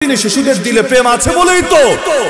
শিশুদের দিলে প্রেম আছে বলেই তো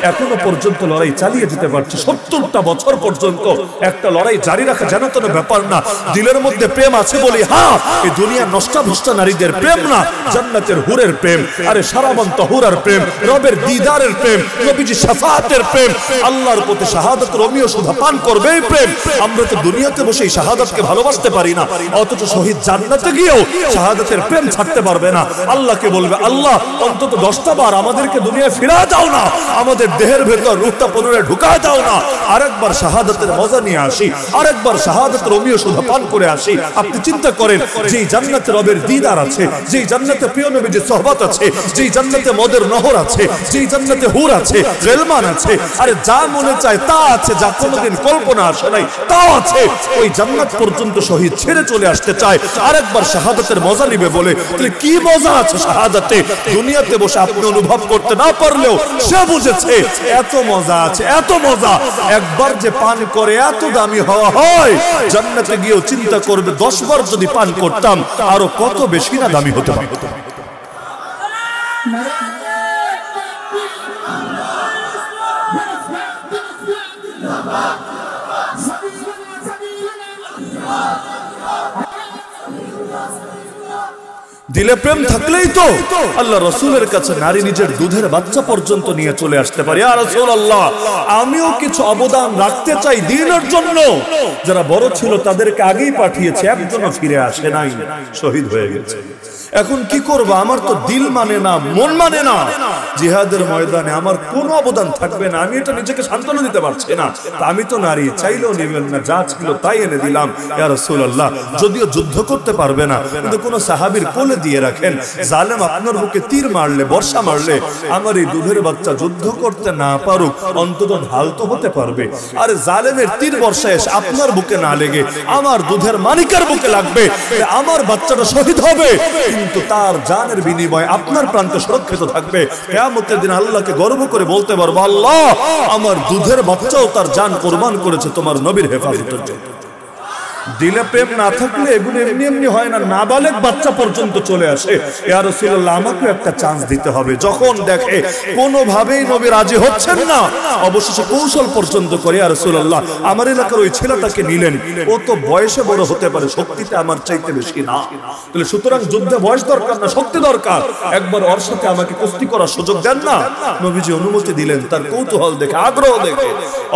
এখনো পর্যন্ত লড়াই চালিয়ে যেতে পারছে। 70টা বছর পর্যন্ত একটা লড়াই জারি রাখা যেন কোনো ব্যাপার না। দিলের মধ্যে প্রেম আছে বলে হ্যাঁ, এই দুনিয়ার নষ্টাভ্রষ্টা নারীদের প্রেম না, জান্নাতের হুরের প্রেম, আরে সারাবন তহুরার প্রেম, রবের দিদারের প্রেম, নবীজি শাফাআতের প্রেম, আল্লাহর প্রতি শাহাদাত রোমিও সুধা পান করবে এই প্রেম। আমরা তো দুনিয়াতে বসে এই শাহাদাতকে ভালোবাসতে পারি না, অথচ শহীদ জান্নাতে গিয়েও শাহাদাতের প্রেম ছাড়তে পারবে না। আল্লাহকে বলবে, আল্লাহ অন্তত 10টা বার আমাদেরকে দুনিয়ায় ফিরা দাও না, আমাদের দেহের ভেতর রূহটা পুনরায় ঢুকা দাও না, আরেকবার শাহাদাতের মজা নিয়ে আসি, আরেকবার শাহাদাত রোমিও সুধা পান করে আসি। আপনি চিন্তা করেন, যেই জান্নাতে রবের দিদার আছে, যেই জান্নাতে প্রিয় নবীজির সোহবত আছে, যেই জান্নাতে মদের নহর আছে, যেই জান্নাতে হুর আছে, গেলমান আছে, আরে যা মনে চায় তা আছে, যা কোনোদিন কল্পনা আসে নাই তাও আছে। ওই জান্নাত পর্যন্ত শহীদ ছেড়ে চলে আসতে চায় আরেকবার শাহাদাতের মজা নিবে বলে। তাহলে কি মজা আছে শাহাদাতে? দুনিয়াতে বসে আপনি অনুভব করতে না পারলেও সে বুঝেছে এত মজা আছে, এত মজা। একবার যে পান করে এত দামি হওয়া হয়, জান্নাতে গিয়েও চিন্তা করবে 10 বার যদি পান করতাম আরো কত বেশি না দামি হতে পারত। দিলে প্রেম থাকলেই তো আল্লাহ রসুলের কাছে নারী নিজের দুধের বাচ্চা পর্যন্ত নিয়ে চলে আসতে পারে। ইয়া রাসূলুল্লাহ, আমিও কিছু অবদান রাখতে চাই দ্বীনের জন্য। যারা বড় ছিল তাদেরকে আগেই পাঠিয়েছে, একজনও ফিরে আসে নাই, শহীদ হয়ে গেছে। এখন কি করব? আমার তো দিল মানে না, মন মানে না। জিহাদের ময়দানে আমার কোনো অবদান থাকবে না, আমি এটা নিজেকে সান্ত্বনা দিতে পারছি না। আমি তো নারী, চাইলেও নেবেন না, যা ছিল তাই এনে দিলাম। ইয়া রাসূলুল্লাহ, যদিও যুদ্ধ করতে পারবে না, কিন্তু কোন সাহাবীর কোলে দিয়ে রাখেন, জালেম আপনার বুকে তীর মারলে, বর্ষা মারলে, আমার এই দুধের বাচ্চা যুদ্ধ করতে না পারুক, অন্তত ঢাল তো হতে পারবে। আরে জালেমের তীর বর্ষা এসে আপনার বুকে না লেগে আমার দুধের মালিকের বুকে লাগবে, আমার বাচ্চাটা শহীদ হবে, কিন্তু তার জানের বিনিময়ে আপনার প্রাণটা সুরক্ষিত থাকবে। কিয়ামতের দিন আল্লাহকে গর্ব করে বলতে পারবো, আল্লাহ আমার দুধের বাচ্চাও তার জান কুরবান করেছে তোমার নবীর হেফাজতের জন্য। দিলে প্রেম না থাকলে এগুলো এমনি এমনি হয় না, নাবালেগ বাচ্চা পর্যন্ত চলে আসে। ইয়া রাসূলুল্লাহ, আমাকে একটা চান্স দিতে হবে। যখন দেখে কোনোভাবেই নবী রাজি হচ্ছেন না, অবশেষে কৌশল পর্যন্ত করে, ইয়া রাসূলুল্লাহ আমার এলাকার ওই ছেলেটাকে নিলেন, ও তো বয়সে বড় হতে পারে, শক্তিতে আমার চাইতে বেশি না, তাহলে সুতরাং যুদ্ধে বয়স দরকার না, শক্তি দরকার, একবার ওর সাথে আমাকে কুস্তি করার সুযোগ দেন না। নবীজি অনুমতি দিলেন, তার কৌতূহল দেখে, আগ্রহ দেখে।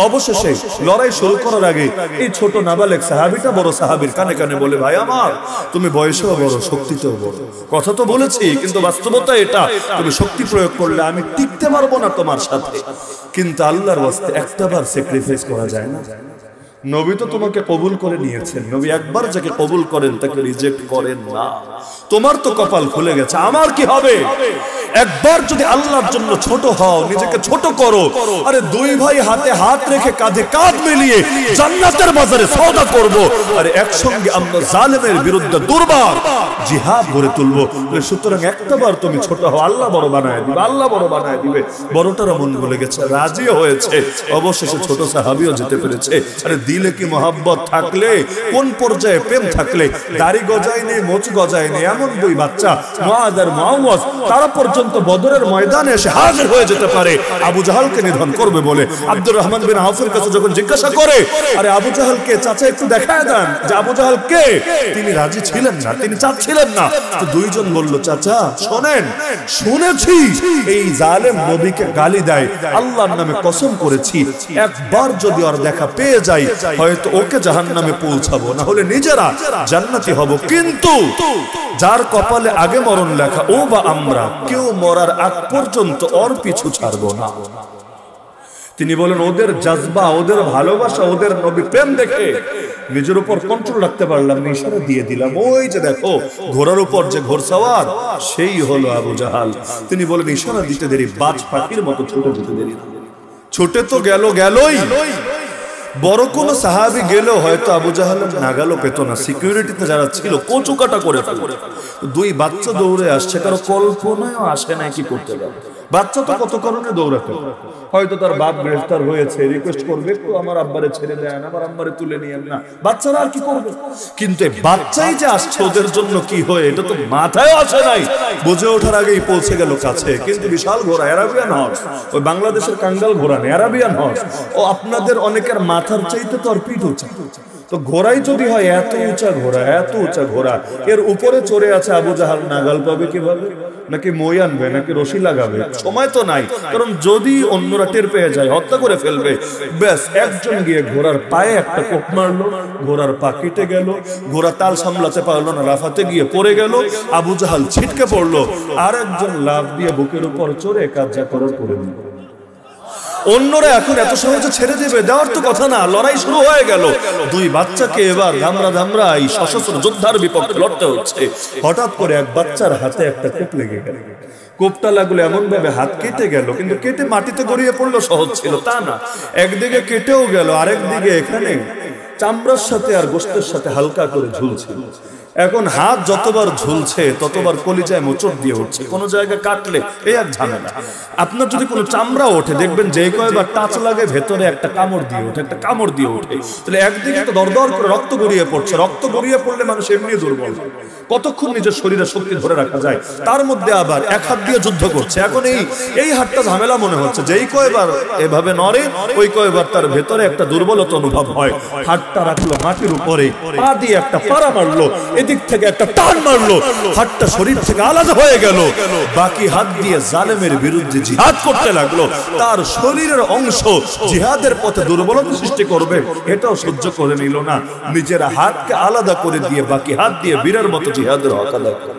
অবশেষে লড়াই শুরু করার আগে এই ছোট নাবালেগ সাহাবীটা বড় সাহাবীর কানে কানে বলে, ভাই আমার, তুমি বয়সেও বড়, শক্তিতেও বড়, কথা তো বলেছি কিন্তু বাস্তবতা এটা, তুমি শক্তি প্রয়োগ করলে আমি টিকতে পারবো না তোমার সাথে, কিন্তু আল্লাহর ওয়াস্তে একটাবার স্যাক্রিফাইস করা যায় না। নবী তো তোমাকে কবুল করে নিয়েছেন, নবী একবার যাকে কবুল করেন তাকে রিজেক্ট করেন না। তোমার তো কপাল খুলে গেছে, আমার কি হবে? একবার যদি আল্লাহর জন্য ছোট হও, নিজেকে ছোট করো, আরে দুই ভাই হাতে হাত রেখে কাঁধে কাঁধ মিলিয়ে জান্নাতের বাজারে সওদা করব, আরে একসঙ্গে আমরা জালেমের বিরুদ্ধে দুর্বার জিহাদ গড়ে তুলবো। সুতরাং একটাবার তুমি ছোট হও, আল্লাহ বড় বানায় দিবে, আল্লাহ বড় বানায় দিবে। বড়টার মন ভুলে গেছে, রাজি হয়েছে, অবশেষে ছোট সাহাবীও যেতে পেরেছে। আরে দিলে কি মহব্বত থাকলে, কোন পর্যায়ে প্রেম থাকলে, দাড়ি গজায় নেই, মোচ গজায় নেই, এমন দুই বাচ্চা মুআদ আর মুআওয়াজ তারা পর্যন্ত বদরের ময়দানে এসে হাজির হয়ে যেতে পারে আবু জাহালকে নিধন করবে বলে। আব্দুর রহমান বিন আউফের কাছে যখন জিজ্ঞাসা করে, আরে আবু জাহালকে চাচা একটু দেখায় দেন যে আবু জাহাল কে, তিনি রাজি ছিলেন না, তিনি চাচ্ছিলেন না। তো দুইজন বলল, চাচা শোনেন, শুনেছি এই জালেম নবীকে গালি দেয়, আল্লাহর নামে কসম করেছি একবার যদি ওর দেখা পেয়ে যাই হয়তো ওকে জাহান্নামে পৌঁছাবো, না হলে নিজেরা জান্নাতি হব, কিন্তু যার কপালে আগে মরণ লেখা ও বা আমরা কেউ মরার আগ পর্যন্ত ওর পিছু ছাড়বো না। তিনি বলেন, ওদের জজবা, ওদের ভালোবাসা, ওদের নবী প্রেম দেখে নিজের উপর কন্ট্রোল রাখতে পারলাম না, ইশারা দিয়ে দিলাম, ওই যে দেখো ঘোড়ার উপর যে ঘোড়সওয়ার, সেই হলো আবু জাহাল। তিনি বলেন, ইশারা দিতে দেরি, বাজ পাখির মতো ছুটে যেতে দেরি, ছুটে তো গেলই। বড় কোন সাহাবী গেলেও হয়তো আবু জাহালের নাগালও পেত না, সিকিউরিটিতে যারা ছিল কচুকাটা করে ফেলবে। দুই বাচ্চা দৌড়ে আসছে, কারো কল্পনায়ও আসে না কি করতে পারে। বাচ্চা তো কত কারণে দৌড়াতে, হয়তো তার বাপ গ্রেফতার হয়েছে, রিকোয়েস্ট করবে একটু আমার আব্বারে ছেড়ে দেন, আমার আব্বারে তুলে নিয়েন না, বাচ্চারা আর কি করবে? কিন্তু বাচ্চাই যে আসছে ওদের জন্য কি হয় এটা তো মাথায় আসে নাই, বুঝে ওঠার আগেই পৌঁছে গেল কাছে। কিন্তু বিশাল ঘোড়া, অ্যারাবিয়ান হর্স, ওই বাংলাদেশের কাঙ্গাল ঘোড়া নেই, অ্যারাবিয়ান হর্স। ও আপনাদের অনেকের মাথার চাইতে তো আর পিঠ উঁচা। তো ঘোড়াই যদি হয় এত উঁচা ঘোড়া, এত উঁচা ঘোড়া, এর উপরে চড়ে আছে আবু জাহাল, নাগাল পাবে কিভাবে? নাকি মই আনবে, নাকি রশি লাগাবে? সময় তো নাই, কারণ যদি অন্যরা টের পেয়ে যায় হত্যা করে ফেলবে। ব্যাস একজন গিয়ে ঘোড়ার পায়ে একটা কোপ মারলো, ঘোড়ার পা কেটে গেল, ঘোড়া তাল সামলাতে পারলো না, রাফাতে গিয়ে পড়ে গেল, আবু জাহাল ছিটকে পড়লো, আর একজন লাফ দিয়ে বুকের উপর চড়ে কাজ যা করার করে দিল। অন্যরা এখন এত সহজে ছেড়ে দেবে, দেওয়ার তো কথা না। লড়াই শুরু হয়ে গেল, দুই বাচ্চাকে এবার ধামরা ধামরা এই সশস্ত্র যোদ্ধার বিপক্ষে লড়তে হচ্ছে। হঠাৎ করে এক বাচ্চার হাতে একটা কোপ লেগে গেল, কোপটা লাগলো এমন ভাবে হাত কেটে গেল, কিন্তু কেটে মাটিতে গড়িয়ে পড়লো সহজ ছিল তা না, একদিকে কেটেও গেল, আরেক দিকে এখানে চামড়ার সাথে আর গোশতের সাথে হালকা করে ঝুলছিল। এখন হাত যতবার ঝুলছে ততবার কলিজায় মোচড় দিয়ে উঠছে, কোন জায়গায় কাটলে এই এক ঝামেলা। আপনার যদি কোনো চামড়া ওঠে দেখবেন যে কয়বার টাচ লাগে ভেতরে একটা কামড় দিয়ে ওঠে, একটা কামড় দিয়ে ওঠে। তাহলে একদিকে তো দরদর করে রক্ত গড়িয়ে পড়ছে, রক্ত গড়িয়ে পড়লে মানুষ এমনি দুর্বল, কতক্ষণ নিজের শরীরে শক্তি ধরে রাখা যায়? তার মধ্যে আবার এক হাত দিয়ে যুদ্ধ করছে। এখন এই হাতটা ঝামেলা মনে হচ্ছে, যেই কয়বার এভাবে নড়ে ওই কয়বার তার ভেতরে একটা দুর্বলতা অনুভব হয়। হাতটা রাখলো মাটির উপরে, পা দিয়ে একটা পাড়া মারলো, এদিক থেকে একটা টান মারলো, হাতটা শরীর থেকে আলাদা হয়ে গেল, বাকি হাত দিয়ে জালেমের বিরুদ্ধে জিহাদ করতে লাগলো। তার শরীরের অংশ জিহাদের পথে দুর্বলতা সৃষ্টি করবে এটাও সহ্য করে নিল না, নিজের হাতকে আলাদা করে দিয়ে বাকি হাত দিয়ে বীরের মতো জিহাদের হক আদায় করে।